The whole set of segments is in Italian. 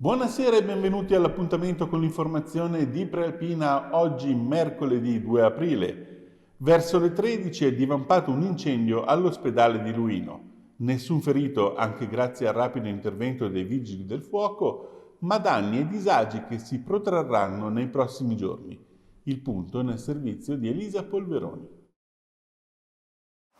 Buonasera e benvenuti all'appuntamento con l'informazione di Prealpina oggi mercoledì 2 aprile. Verso le 13 è divampato un incendio all'ospedale di Luino. Nessun ferito anche grazie al rapido intervento dei vigili del fuoco, ma danni e disagi che si protrarranno nei prossimi giorni. Il punto nel servizio di Elisa Polveroni.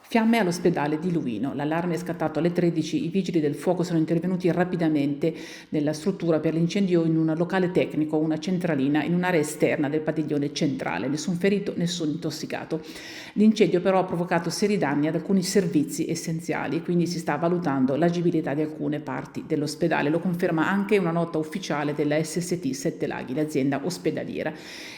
Fiamme all'ospedale di Luino. L'allarme è scattato alle 13. I vigili del fuoco sono intervenuti rapidamente nella struttura per l'incendio in un locale tecnico, una centralina, in un'area esterna del padiglione centrale. Nessun ferito, nessun intossicato. L'incendio però ha provocato seri danni ad alcuni servizi essenziali, quindi si sta valutando l'agibilità di alcune parti dell'ospedale. Lo conferma anche una nota ufficiale della SST Sette Laghi, l'azienda ospedaliera.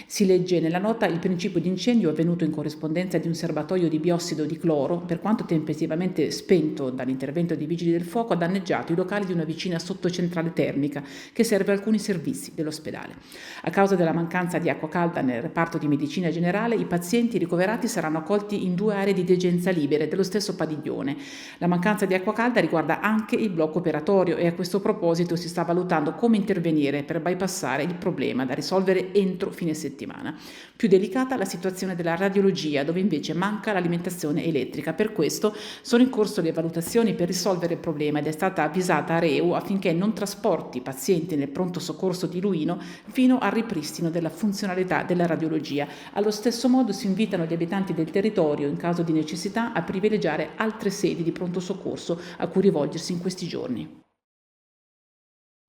Si legge nella nota: il principio di incendio è avvenuto in corrispondenza di un serbatoio di biossido di cloro, per quanto tempestivamente spento dall'intervento dei vigili del fuoco, ha danneggiato i locali di una vicina sottocentrale termica che serve alcuni servizi dell'ospedale. A causa della mancanza di acqua calda nel reparto di medicina generale, i pazienti ricoverati saranno accolti in 2 aree di degenza libere dello stesso padiglione. La mancanza di acqua calda riguarda anche il blocco operatorio e a questo proposito si sta valutando come intervenire per bypassare il problema da risolvere entro fine settimana. Più delicata la situazione della radiologia, dove invece manca l'alimentazione elettrica. Per questo sono in corso le valutazioni per risolvere il problema ed è stata avvisata Areu affinché non trasporti i pazienti nel pronto soccorso di Luino fino al ripristino della funzionalità della radiologia. Allo stesso modo si invitano gli abitanti del territorio, in caso di necessità, a privilegiare altre sedi di pronto soccorso a cui rivolgersi in questi giorni.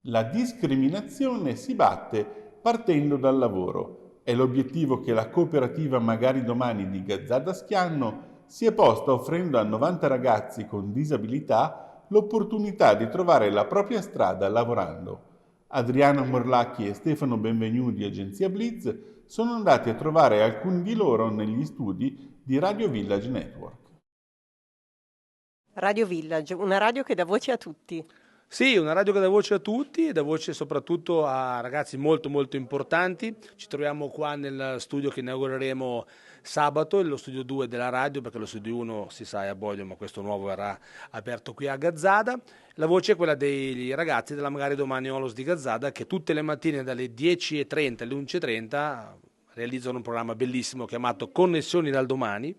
La discriminazione si batte partendo dal lavoro. È l'obiettivo che la cooperativa Magari Domani di Gazzada Schianno si è posta offrendo a 90 ragazzi con disabilità l'opportunità di trovare la propria strada lavorando. Adriano Morlacchi e Stefano Benvenu di Agenzia Blitz sono andati a trovare alcuni di loro negli studi di Radio Village Network. Radio Village, una radio che dà voce a tutti. Sì, una radio che dà voce a tutti e dà voce soprattutto a ragazzi molto molto importanti. Ci troviamo qua nel studio che inaugureremo sabato, lo studio 2 della radio, perché lo studio 1 si sa è a Boglio, ma questo nuovo verrà aperto qui a Gazzada. La voce è quella dei ragazzi della Magari Domani Olos di Gazzada, che tutte le mattine dalle 10:30 alle 11:30 realizzano un programma bellissimo chiamato Connessioni dal Domani.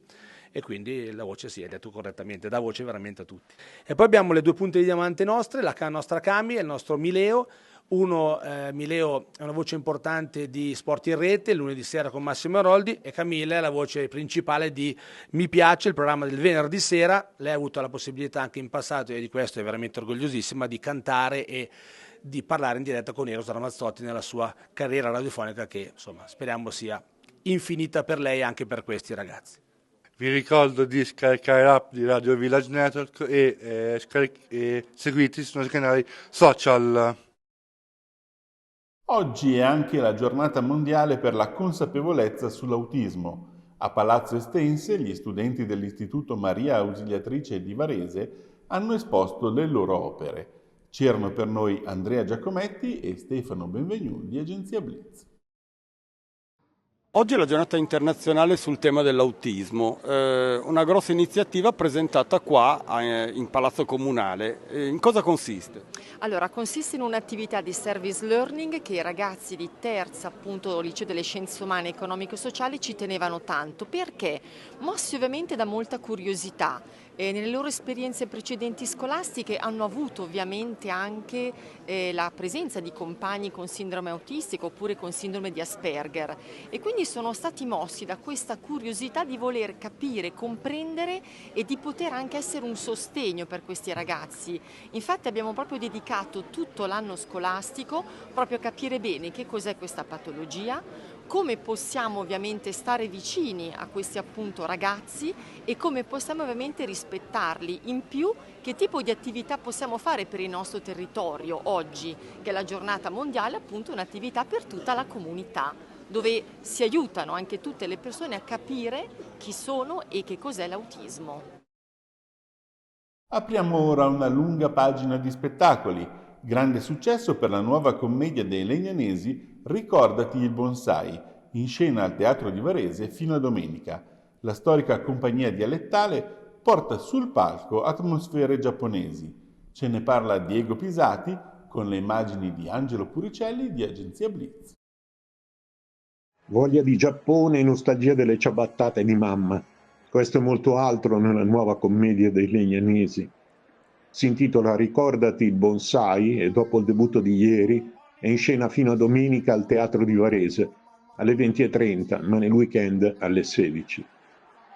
E quindi la voce, sì, hai detto correttamente, dà voce veramente a tutti. E poi abbiamo le 2 punte di diamante nostre, la nostra Cami e il nostro Mileo. Mileo è una voce importante di Sport in Rete, lunedì sera con Massimo Aroldi, e Camilla è la voce principale di Mi Piace, il programma del venerdì sera. Lei ha avuto la possibilità anche in passato, e di questo è veramente orgogliosissima, di cantare e di parlare in diretta con Eros Ramazzotti nella sua carriera radiofonica, che insomma speriamo sia infinita per lei e anche per questi ragazzi. Vi ricordo di scaricare l'app di Radio Village Network e seguirci sui nostri canali social. Oggi è anche la giornata mondiale per la consapevolezza sull'autismo. A Palazzo Estense gli studenti dell'Istituto Maria Ausiliatrice di Varese hanno esposto le loro opere. C'erano per noi Andrea Giacometti e Stefano Benvenu di Agenzia Blitz. Oggi è la giornata internazionale sul tema dell'autismo, una grossa iniziativa presentata qua in Palazzo Comunale. In cosa consiste? Allora, consiste in un'attività di service learning che i ragazzi di terza, appunto, liceo delle scienze umane, economiche e sociali ci tenevano tanto. Perché? Mossi ovviamente da molta curiosità. Nelle loro esperienze precedenti scolastiche hanno avuto ovviamente anche la presenza di compagni con sindrome autistica oppure con sindrome di Asperger, e quindi sono stati mossi da questa curiosità di voler capire, comprendere e di poter anche essere un sostegno per questi ragazzi. Infatti abbiamo proprio dedicato tutto l'anno scolastico proprio a capire bene che cos'è questa patologia, come possiamo ovviamente stare vicini a questi appunto ragazzi e come possiamo ovviamente rispettarli. In più, che tipo di attività possiamo fare per il nostro territorio oggi, che è la giornata mondiale, appunto un'attività per tutta la comunità, dove si aiutano anche tutte le persone a capire chi sono e che cos'è l'autismo. Apriamo ora una lunga pagina di spettacoli. Grande successo per la nuova commedia dei Legnanesi Ricordati il bonsai, in scena al Teatro di Varese fino a domenica. La storica compagnia dialettale porta sul palco atmosfere giapponesi. Ce ne parla Diego Pisati con le immagini di Angelo Puricelli di Agenzia Blitz. Voglia di Giappone e nostalgia delle ciabattate di mamma. Questo è molto altro nella nuova commedia dei Legnanesi. Si intitola Ricordati il bonsai e dopo il debutto di ieri è in scena fino a domenica al Teatro di Varese alle 20:30, ma nel weekend alle 16.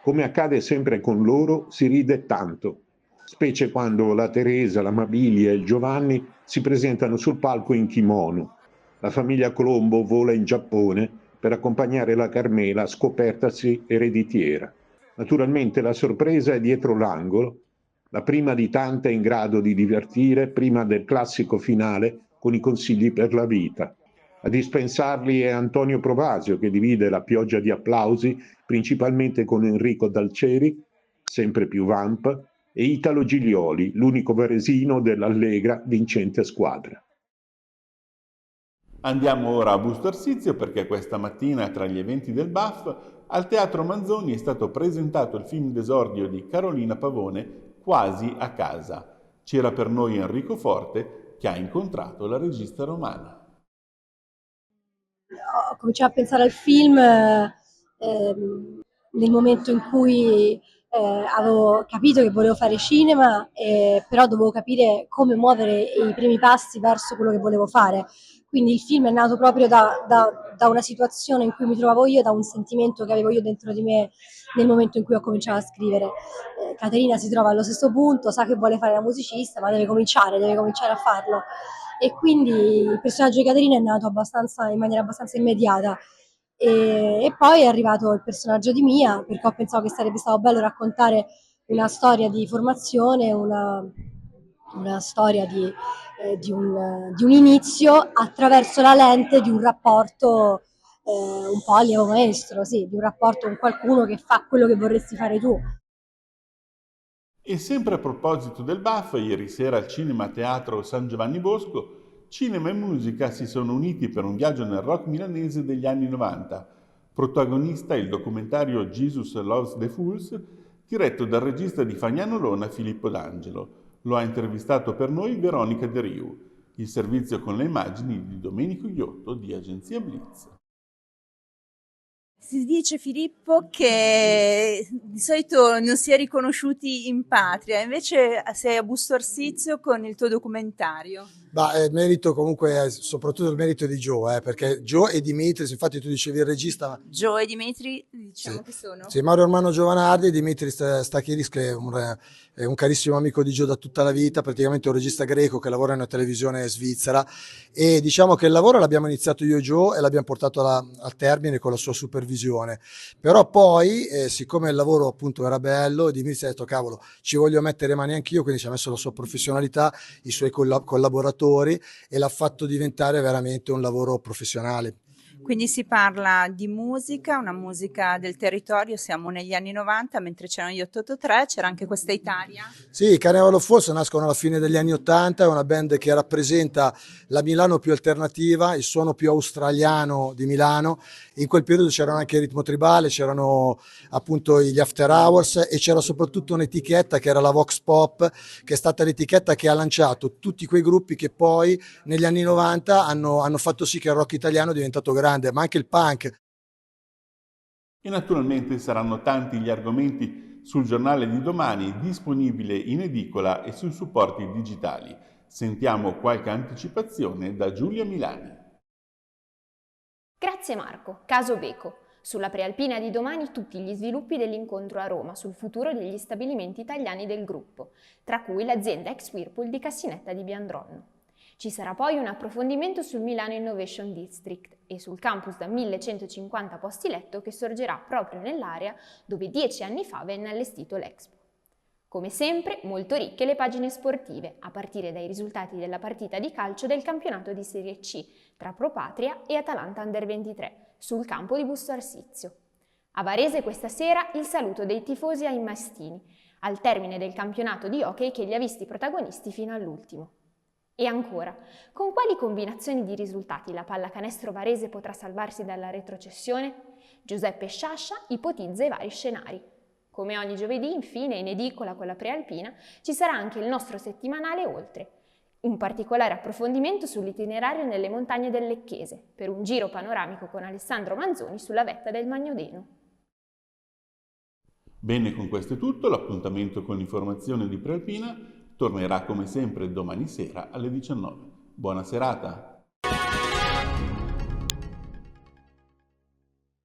Come accade sempre con loro, si ride tanto, specie quando la Teresa, la Mabilia e il Giovanni si presentano sul palco in kimono. La famiglia Colombo vola in Giappone per accompagnare la Carmela scopertasi ereditiera. Naturalmente la sorpresa è dietro l'angolo, la prima di tante in grado di divertire prima del classico finale con i consigli per la vita. A dispensarli è Antonio Provasio, che divide la pioggia di applausi principalmente con Enrico Dalceri, sempre più vamp, e Italo Giglioli, l'unico varesino dell'allegra vincente squadra. Andiamo ora a Busto Arsizio perché questa mattina, tra gli eventi del BAF, al Teatro Manzoni è stato presentato il film d'esordio di Carolina Pavone, Quasi a casa. C'era per noi Enrico Forte, che ha incontrato la regista romana. Ho cominciato a pensare al film nel momento in cui avevo capito che volevo fare cinema, però dovevo capire come muovere i primi passi verso quello che volevo fare. Quindi il film è nato proprio da una situazione in cui mi trovavo io, da un sentimento che avevo io dentro di me nel momento in cui ho cominciato a scrivere. Caterina si trova allo stesso punto, sa che vuole fare la musicista, ma deve cominciare a farlo. E quindi il personaggio di Caterina è nato in maniera abbastanza immediata. E poi è arrivato il personaggio di Mia, perché ho pensato che sarebbe stato bello raccontare una storia di formazione, una storia di un inizio attraverso la lente di un rapporto un po' allievo maestro, sì, di un rapporto con qualcuno che fa quello che vorresti fare tu. E sempre a proposito del BAF, ieri sera al Cinema Teatro San Giovanni Bosco, cinema e musica si sono uniti per un viaggio nel rock milanese degli anni 90. Protagonista il documentario Jesus Loves the Fools, diretto dal regista di Fagnano Lona Filippo D'Angelo. Lo ha intervistato per noi Veronica De Riu, il servizio con le immagini di Domenico Iotto di Agenzia Blitz. Si dice, Filippo, che di solito non si è riconosciuti in patria, invece sei a Busto Arsizio con il tuo documentario. Il merito comunque, soprattutto il merito di Joe, perché Joe e Dimitris, infatti tu dicevi il regista. Joe e Dimitri, diciamo, sì, che sono? Sì, Mario Ermano Giovanardi e Dimitris Stachiris, che è un carissimo amico di Joe da tutta la vita, praticamente un regista greco che lavora in una televisione svizzera, e diciamo che il lavoro l'abbiamo iniziato io e Joe e l'abbiamo portato al termine con la sua supervisione. Però poi, siccome il lavoro appunto era bello, Dimitris ha detto cavolo, ci voglio mettere mani anch'io, quindi ci ha messo la sua professionalità, i suoi collaboratori, e l'ha fatto diventare veramente un lavoro professionale. Quindi si parla di musica, una musica del territorio, siamo negli anni 90, mentre c'erano gli 883, c'era anche questa Italia. Sì, i Carnival of Force nascono alla fine degli anni 80, è una band che rappresenta la Milano più alternativa, il suono più australiano di Milano. In quel periodo c'erano anche il ritmo tribale, c'erano appunto gli after hours e c'era soprattutto un'etichetta che era la Vox Pop, che è stata l'etichetta che ha lanciato tutti quei gruppi che poi negli anni 90 hanno fatto sì che il rock italiano è diventato grande, ma anche il punk. E naturalmente saranno tanti gli argomenti sul giornale di domani, disponibile in edicola e sui supporti digitali. Sentiamo qualche anticipazione da Giulia Milani. Grazie Marco. Caso Beco. Sulla prealpina di domani tutti gli sviluppi dell'incontro a Roma sul futuro degli stabilimenti italiani del gruppo, tra cui l'azienda ex Whirlpool di Cassinetta di Biandronno. Ci sarà poi un approfondimento sul Milano Innovation District e sul campus da 1150 posti letto che sorgerà proprio nell'area dove 10 anni fa venne allestito l'Expo. Come sempre, molto ricche le pagine sportive, a partire dai risultati della partita di calcio del campionato di Serie C tra Pro Patria e Atalanta Under 23 sul campo di Busto Arsizio. A Varese questa sera il saluto dei tifosi ai Mastini, al termine del campionato di hockey che li ha visti protagonisti fino all'ultimo. E ancora, con quali combinazioni di risultati la pallacanestro varese potrà salvarsi dalla retrocessione? Giuseppe Sciascia ipotizza i vari scenari. Come ogni giovedì, infine, in edicola con la prealpina, ci sarà anche il nostro settimanale Oltre, Un particolare approfondimento sull'itinerario nelle montagne del Lecchese, per un giro panoramico con Alessandro Manzoni sulla vetta del Magnodeno. Bene, con questo è tutto. L'appuntamento con l'informazione di Prealpina tornerà come sempre domani sera alle 19. Buona serata!